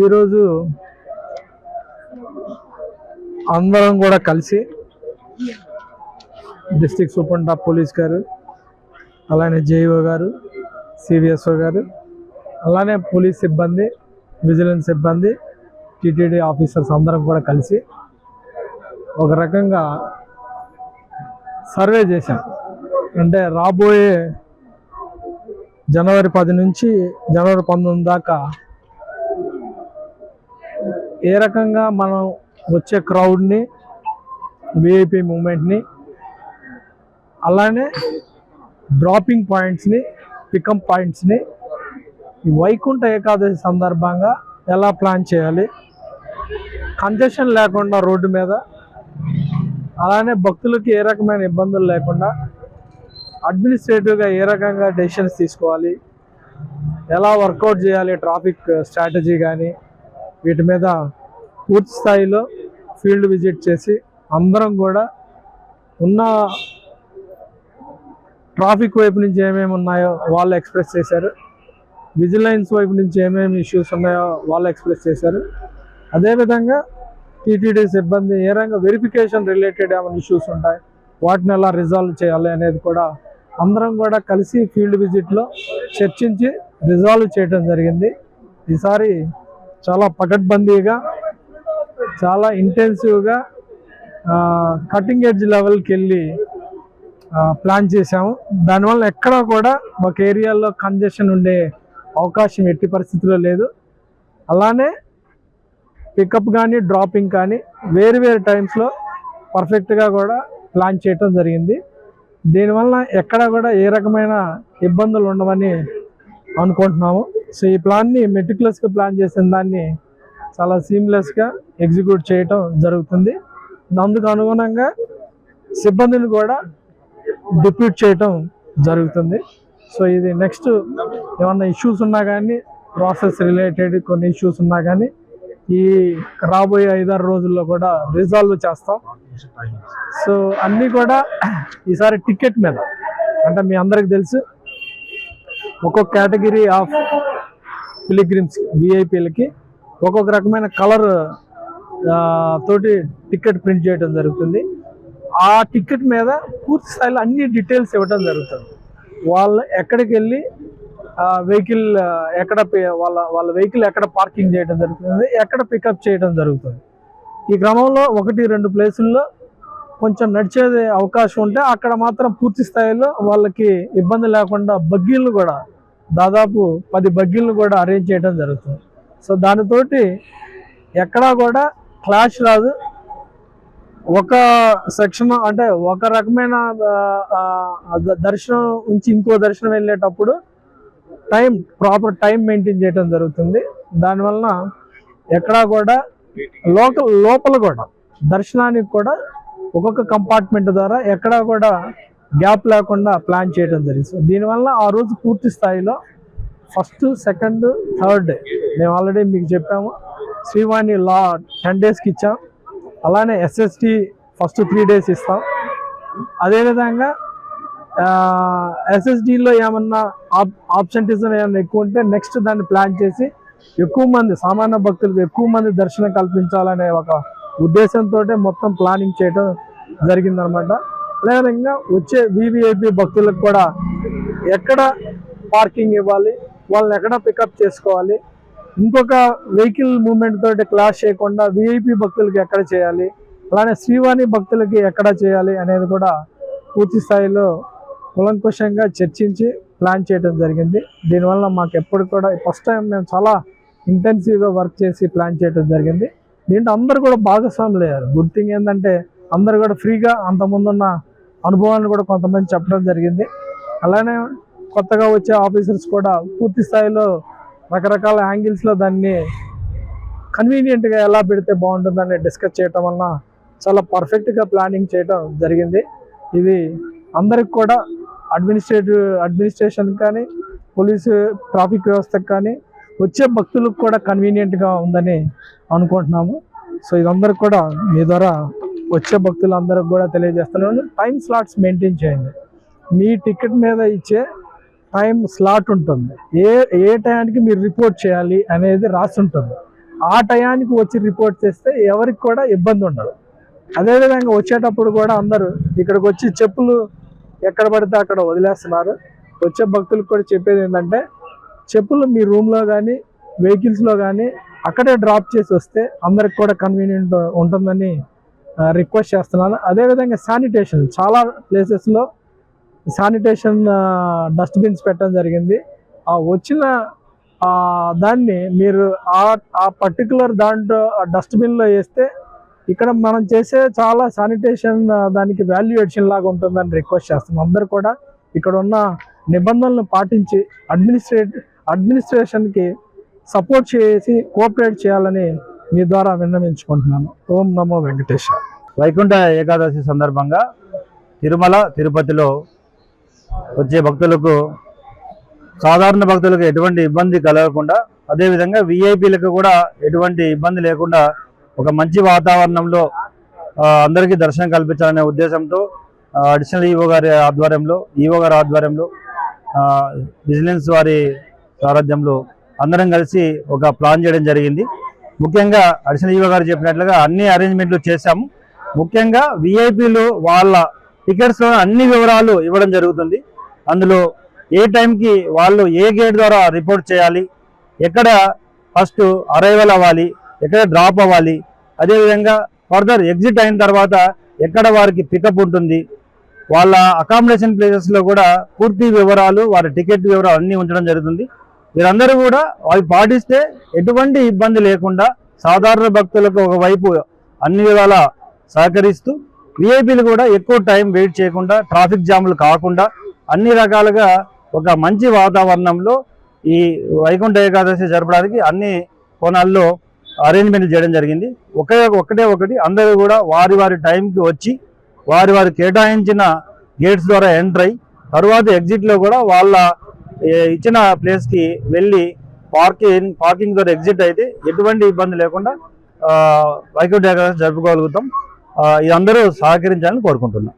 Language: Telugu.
ఈరోజు అందరం కూడా కలిసి డిస్ట్రిక్ట్ సూపరింటెండెంట్ ఆఫ్ పోలీస్ గారు, అలానే జేఈఓ గారు, సివిఎస్ఓ గారు, అలానే పోలీస్ సిబ్బంది, విజిలెన్స్ సిబ్బంది, టీటీడీ ఆఫీసర్స్ అందరం కూడా కలిసి ఒక రకంగా సర్వే చేశాం. అంటే రాబోయే జనవరి 10 నుంచి జనవరి 19 దాకా ఏ రకంగా మనం వచ్చే క్రౌడ్ని, విఐపి మూమెంట్ని, అలానే డ్రాపింగ్ పాయింట్స్ని, పికప్ పాయింట్స్ని ఈ వైకుంఠ ఏకాదశి సందర్భంగా ఎలా ప్లాన్ చేయాలి, కంజెషన్ లేకుండా రోడ్డు మీద, అలానే భక్తులకి ఏ రకమైన ఇబ్బందులు లేకుండా అడ్మినిస్ట్రేటివ్గా ఏ రకంగా డెసిషన్స్ తీసుకోవాలి, ఎలా వర్కౌట్ చేయాలి, ట్రాఫిక్ స్ట్రాటజీ కానీ వీటి మీద పూర్తి స్థాయిలో ఫీల్డ్ విజిట్ చేసి అందరం కూడా ఉన్న ట్రాఫిక్ వైపు నుంచి ఏమేమి ఉన్నాయో వాళ్ళు ఎక్స్ప్రెస్ చేశారు, విజిలెన్స్ వైపు నుంచి ఏమేమి ఇష్యూస్ ఉన్నాయో వాళ్ళు ఎక్స్ప్రెస్ చేశారు. అదేవిధంగా టీటీడీ సిబ్బంది ఏ రకంగా వెరిఫికేషన్ రిలేటెడ్ ఏమైనా ఇష్యూస్ ఉంటాయి, వాటిని ఎలా రిజాల్వ్ చేయాలి అనేది కూడా అందరం కూడా కలిసి ఫీల్డ్ విజిట్లో చర్చించి రిజాల్వ్ చేయడం జరిగింది. ఈసారి చాలా పకడ్బందీగా, చాలా ఇంటెన్సివ్గా కటింగ్ ఎడ్జ్ లెవెల్కి వెళ్ళి ప్లాన్ చేసాము. దానివల్ల ఎక్కడా కూడా ఒక ఏరియాలో కంజెషన్ ఉండే అవకాశం ఎట్టి పరిస్థితుల్లో లేదు. అలానే పికప్ కానీ డ్రాపింగ్ కానీ వేరు టైమ్స్లో పర్ఫెక్ట్గా కూడా ప్లాన్ చేయటం జరిగింది. దీనివల్ల ఎక్కడ కూడా ఏ రకమైన ఇబ్బందులు ఉండవని అనుకుంటున్నాము. సో ఈ ప్లాన్ని మెటిక్యులస్గా ప్లాన్ చేసిన దాన్ని చాలా సీమ్లెస్గా ఎగ్జిక్యూట్ చేయటం జరుగుతుంది. అందుకు అనుగుణంగా సిబ్బందిని కూడా డిప్యూట్ చేయటం జరుగుతుంది. సో ఇది నెక్స్ట్ ఏమన్నా ఇష్యూస్ ఉన్నా కానీ, ప్రాసెస్ రిలేటెడ్ కొన్ని ఇష్యూస్ ఉన్నా కానీ ఈ రాబోయే 5-6 రోజుల్లో కూడా రిజాల్వ్ చేస్తాం. సో అన్నీ కూడా ఈసారి టికెట్ మీద, అంటే మీ అందరికి తెలుసు ఒక్కొక్క కేటగిరీ ఆఫ్ పిలిగ్రిమ్స్ విఐపీలకి ఒక్కొక్క రకమైన కలర్ తోటి టికెట్ ప్రింట్ చేయడం జరుగుతుంది. ఆ టికెట్ మీద పూర్తి స్థాయిలో అన్ని డీటెయిల్స్ ఇవ్వడం జరుగుతుంది. వాళ్ళు ఎక్కడికి వెళ్ళి వెహికల్ ఎక్కడ వాళ్ళ వెహికల్ ఎక్కడ పార్కింగ్ చేయడం జరుగుతుంది, ఎక్కడ పికప్ చేయడం జరుగుతుంది. ఈ క్రమంలో 1-2 ప్లేసుల్లో కొంచెం నడిచే అవకాశం ఉంటే అక్కడ మాత్రం పూర్తి స్థాయిలో వాళ్ళకి ఇబ్బంది లేకుండా బగ్గీలను కూడా దాదాపు 10 బగ్గీలను కూడా అరేంజ్ చేయడం జరుగుతుంది. సో దానితోటి ఎక్కడా కూడా క్లాష్ రాదు. ఒక సెక్షన్ అంటే ఒక రకమైన దర్శనం నుంచి ఇంకో దర్శనం వెళ్ళేటప్పుడు ప్రాపర్ టైం మెయింటైన్ చేయడం జరుగుతుంది. దానివలన ఎక్కడా కూడా లోపల కూడా దర్శనానికి కూడా ఒక్కొక్క కంపార్ట్మెంట్ ద్వారా ఎక్కడా కూడా గ్యాప్ లేకుండా ప్లాన్ చేయడం జరిగింది. దీనివల్ల ఆ రోజు పూర్తి స్థాయిలో ఫస్ట్, సెకండ్, థర్డ్ డే మేము ఆల్రెడీ మీకు చెప్పాము. శ్రీవాణి 10 డేస్కి ఇచ్చాం. అలానే ఎస్ఎస్టీ ఫస్ట్ 3 డేస్ ఇస్తాం. అదేవిధంగా ఎస్ఎస్డీలో ఏమన్నా ఆబ్సెంటిజం ఏమన్నా ఎక్కువ ఉంటే నెక్స్ట్ దాన్ని ప్లాన్ చేసి ఎక్కువ మంది సామాన్య భక్తులకు ఎక్కువ మంది దర్శనం కల్పించాలనే ఒక ఉద్దేశంతో మొత్తం ప్లానింగ్ చేయడం జరిగిందనమాట. అదేవిధంగా వచ్చే వివిఐపి భక్తులకు కూడా ఎక్కడ పార్కింగ్ ఇవ్వాలి, వాళ్ళని ఎక్కడ పికప్ చేసుకోవాలి, ఇంకొక వెహికల్ మూవ్మెంట్ తోటి క్లాష్ చేయకుండా విఐపి భక్తులకి ఎక్కడ చేయాలి, అలానే శ్రీవాణి భక్తులకి ఎక్కడ చేయాలి అనేది కూడా పూర్తి స్థాయిలో కులంకుశంగా చర్చించి ప్లాన్ చేయడం జరిగింది. దీనివల్ల మాకు ఎప్పుడు కూడా ఫస్ట్ టైం మేము చాలా ఇంటెన్సివ్గా వర్క్ చేసి ప్లాన్ చేయడం జరిగింది. దీంట్లో అందరూ కూడా భాగస్వాములు అయ్యారు. గుడ్ థింగ్ ఏంటంటే అందరూ కూడా ఫ్రీగా అంతకుముందున్న అనుభవాన్ని కూడా కొంతమంది చెప్పడం జరిగింది. అలానే కొత్తగా వచ్చే ఆఫీసర్స్ కూడా పూర్తి స్థాయిలో రకరకాల యాంగిల్స్లో దాన్ని కన్వీనియంట్గా ఎలా పెడితే బాగుంటుందని డిస్కస్ చేయటం వలన చాలా పర్ఫెక్ట్గా ప్లానింగ్ చేయడం జరిగింది. ఇది అందరికి కూడా అడ్మినిస్ట్రేషన్ కానీ, పోలీసు ట్రాఫిక్ వ్యవస్థకు కానీ, వచ్చే భక్తులకు కూడా కన్వీనియంట్గా ఉందని అనుకుంటున్నాము. సో ఇదందరికి కూడా మీ ద్వారా వచ్చే భక్తులందరికి కూడా తెలియజేస్తున్నాను. టైం స్లాట్స్ మెయింటైన్ చేయండి. మీ టికెట్ మీద ఇచ్చే టైం స్లాట్ ఉంటుంది, ఏ టైంకి మీరు రిపోర్ట్ చేయాలి అనేది రాసి ఉంటుంది. ఆ టయానికి వచ్చి రిపోర్ట్ చేస్తే ఎవరికి కూడా ఇబ్బంది ఉండదు. అదేవిధంగా వచ్చేటప్పుడు కూడా అందరూ ఇక్కడికి వచ్చి చెప్పులు ఎక్కడ పడితే అక్కడ వదిలేస్తున్నారు. వచ్చే భక్తులకు కూడా చెప్పేది ఏంటంటే, చెప్పులు మీ రూమ్లో కానీ వెహికల్స్లో కానీ అక్కడే డ్రాప్ చేసి వస్తే అందరికి కూడా కన్వీనియంట్ ఉంటుందని రిక్వెస్ట్ చేస్తున్నాను. అదేవిధంగా శానిటేషన్, చాలా ప్లేసెస్లో శానిటేషన్ డస్ట్బిన్స్ పెట్టడం జరిగింది. ఆ వచ్చిన దాన్ని మీరు ఆ పర్టికులర్ దాంట్లో డస్ట్బిన్లో వేస్తే ఇక్కడ మనం చేసే చాలా శానిటేషన్ దానికి వాల్యూ ఎడిషన్ లాగా ఉంటుందని రిక్వెస్ట్ చేస్తున్నాం. అందరూ కూడా ఇక్కడ ఉన్న నిబంధనలను పాటించి అడ్మినిస్ట్రేషన్కి సపోర్ట్ చేసి కోఆపరేట్ చేయాలని మీ ద్వారా విన్నవించుకుంటున్నాను. ఓం నమో వెంకటేశ. వైకుంఠ ఏకాదశి సందర్భంగా తిరుమల తిరుపతిలో వచ్చే భక్తులకు, సాధారణ భక్తులకు ఎటువంటి ఇబ్బంది కలగకుండా, అదేవిధంగా విఐపీలకు కూడా ఎటువంటి ఇబ్బంది లేకుండా ఒక మంచి వాతావరణంలో అందరికీ దర్శనం కల్పించాలనే ఉద్దేశంతో అడిషనల్ ఈవో గారి ఆధ్వర్యంలో విజిలెన్స్ వారి సారథ్యంలో అందరం కలిసి ఒక ప్లాన్ చేయడం జరిగింది. ముఖ్యంగా అడిషనల్ ఈవో గారు చెప్పినట్లుగా అన్ని అరేంజ్మెంట్లు చేశాము. ముఖ్యంగా విఐపీలు వాళ్ళ టికెట్స్లో అన్ని వివరాలు ఇవ్వడం జరుగుతుంది. అందులో ఏ టైంకి వాళ్ళు ఏ గేట్ ద్వారా రిపోర్ట్ చేయాలి, ఎక్కడ ఫస్ట్ అరైవల్ అవ్వాలి, ఎక్కడ డ్రాప్ అవ్వాలి, అదేవిధంగా ఫర్దర్ ఎగ్జిట్ అయిన తర్వాత ఎక్కడ వారికి పికప్ ఉంటుంది, వాళ్ళ అకామిడేషన్ ప్లేసెస్లో కూడా పూర్తి వివరాలు, వారి టికెట్ వివరాలు అన్నీ ఉంచడం జరుగుతుంది. వీరందరూ కూడా అవి పాటిస్తే ఎటువంటి ఇబ్బంది లేకుండా సాధారణ భక్తులకు ఒకవైపు అన్ని విధాల సహకరిస్తూ, విఐపీలు కూడా ఎక్కువ టైం వెయిట్ చేయకుండా, ట్రాఫిక్ జామ్లు కాకుండా అన్ని రకాలుగా ఒక మంచి వాతావరణంలో ఈ వైకుంఠ ఏకాదశి జరపడానికి అన్ని కోణాల్లో అరేంజ్మెంట్లు చేయడం జరిగింది. ఒకటి అందరూ కూడా వారి టైంకి వచ్చి వారి కేటాయించిన గేట్స్ ద్వారా ఎంటర్ అయ్యి తరువాత ఎగ్జిట్లో కూడా వాళ్ళ ఇచ్చిన ప్లేస్కి వెళ్ళి పార్కింగ్ ద్వారా ఎగ్జిట్ అయితే ఎటువంటి ఇబ్బంది లేకుండా వైకుంఠ ఏకాదశి జరుపుకోగలుగుతాం. ఇది అందరూ సహకరించాలని కోరుకుంటున్నాం.